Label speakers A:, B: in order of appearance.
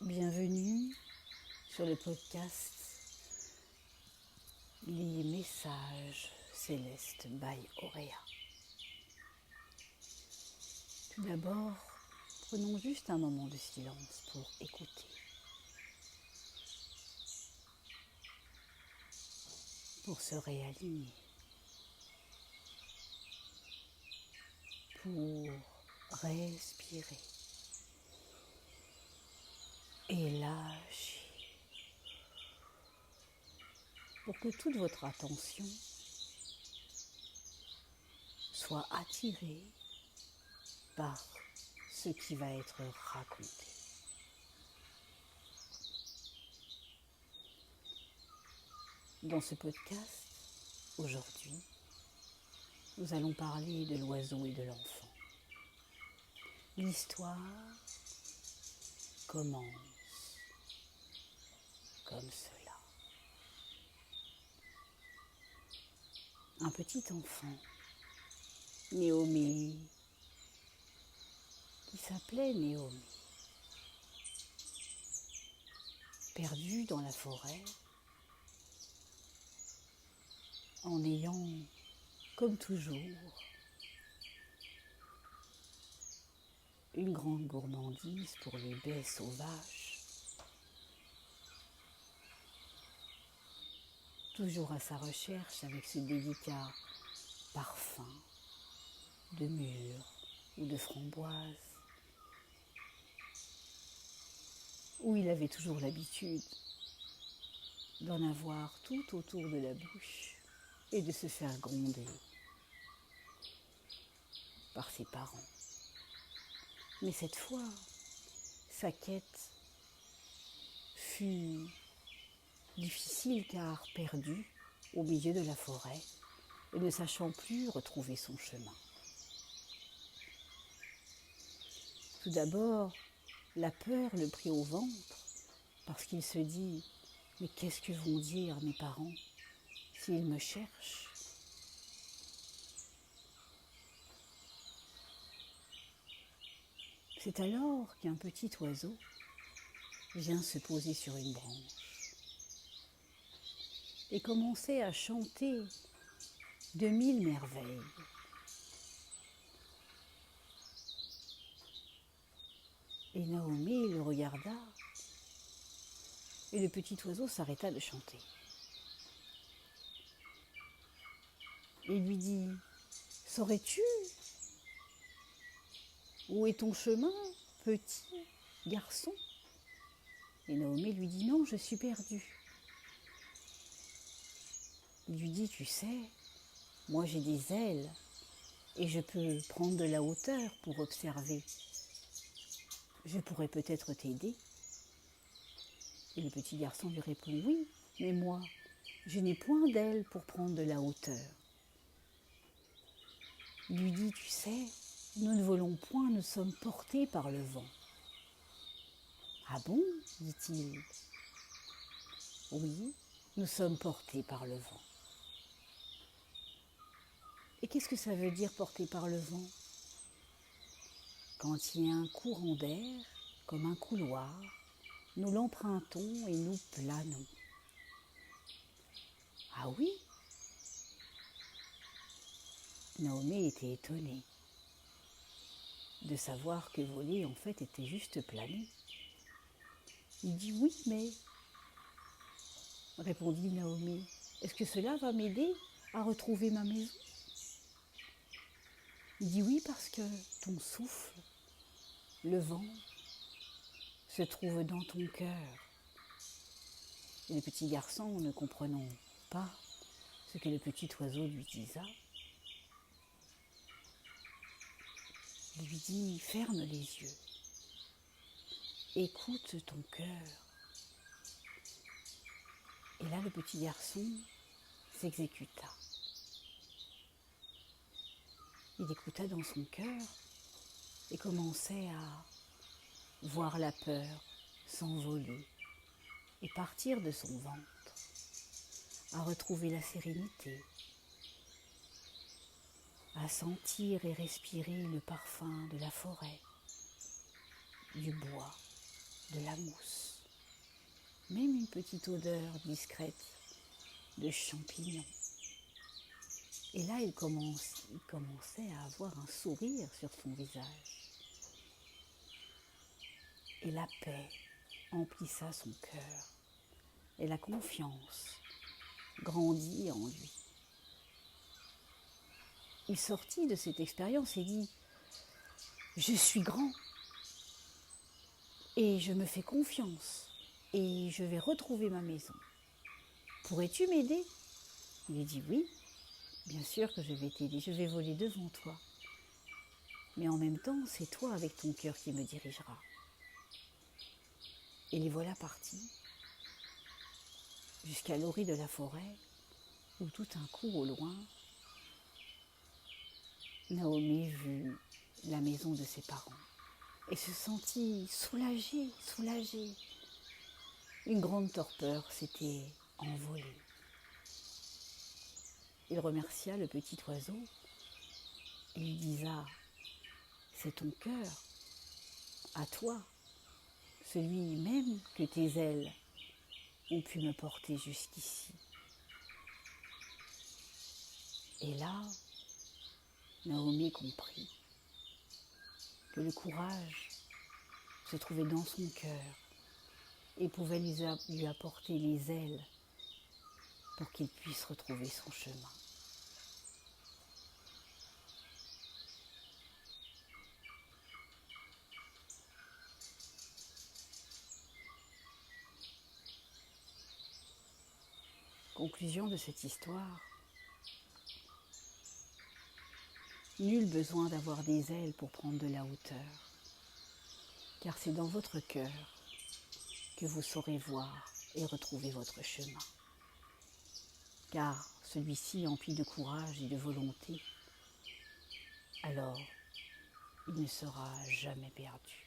A: Bienvenue sur le podcast Les messages célestes by Auréa. Tout d'abord, prenons juste un moment de silence pour écouter. Pour se réaligner. Pour respirer. Et lâcher. Pour que toute votre attention soit attirée par ce qui va être raconté. Dans ce podcast, aujourd'hui, nous allons parler de l'oiseau et de l'enfant. L'histoire commence comme cela. Un petit enfant, Naomi, qui s'appelait Naomi, perdu dans la forêt, en ayant, comme toujours, une grande gourmandise pour les baies sauvages, toujours à sa recherche avec ce délicat parfum de mûre ou de framboise, où il avait toujours l'habitude d'en avoir tout autour de la bouche et de se faire gronder par ses parents. Mais cette fois, sa quête fut difficile car perdu au milieu de la forêt et ne sachant plus retrouver son chemin. Tout d'abord, la peur le prit au ventre parce qu'il se dit « Mais qu'est-ce que vont dire mes parents s'ils me cherchent ?» C'est alors qu'un petit oiseau vient se poser sur une branche et commençait à chanter de mille merveilles. Et Naomi le regarda et le petit oiseau s'arrêta de chanter. Et lui dit « Saurais-tu où est ton chemin, petit garçon ?» Et Naomi lui dit « Non, je suis perdue. » Il lui dit « Tu sais, moi j'ai des ailes et je peux prendre de la hauteur pour observer. Je pourrais peut-être t'aider. » Et le petit garçon lui répond « Oui, mais moi, je n'ai point d'ailes pour prendre de la hauteur. » Il lui dit « Tu sais, nous ne volons point, nous sommes portés par le vent. » « Ah bon ?» dit-il. « Oui, nous sommes portés par le vent. » Et qu'est-ce que ça veut dire porter par le vent? Quand il y a un courant d'air, comme un couloir, nous l'empruntons et nous planons. Ah oui? Naomi était étonnée de savoir que voler en fait était juste planer. Il dit oui, mais, répondit Naomi, est-ce que cela va m'aider à retrouver ma maison? Il dit oui, parce que ton souffle, le vent, se trouve dans ton cœur. Et le petit garçon, ne comprenant pas ce que le petit oiseau lui disa, lui dit ferme les yeux, écoute ton cœur. Et là, le petit garçon s'exécuta. Il écouta dans son cœur et commençait à voir la peur s'envoler et partir de son ventre, à retrouver la sérénité, à sentir et respirer le parfum de la forêt, du bois, de la mousse, même une petite odeur discrète de champignons. Et là, il commençait à avoir un sourire sur son visage. Et la paix emplissa son cœur. Et la confiance grandit en lui. Il sortit de cette expérience et dit « Je suis grand et je me fais confiance et je vais retrouver ma maison. Pourrais-tu m'aider ?» Il lui dit « Oui, bien sûr que je vais t'aider, je vais voler devant toi. Mais en même temps, c'est toi avec ton cœur qui me dirigera. » Et les voilà partis jusqu'à l'orée de la forêt où tout d'un coup, au loin, Naomi vit la maison de ses parents et se sentit soulagée. Une grande torpeur s'était envolée. Il remercia le petit oiseau et lui disa « C'est ton cœur, à toi, celui même que tes ailes ont pu me porter jusqu'ici. » Et là, Naomi comprit que le courage se trouvait dans son cœur et pouvait lui apporter les ailes pour qu'il puisse retrouver son chemin. Conclusion de cette histoire. Nul besoin d'avoir des ailes pour prendre de la hauteur, car c'est dans votre cœur que vous saurez voir et retrouver votre chemin. Car celui-ci empli de courage et de volonté, alors il ne sera jamais perdu.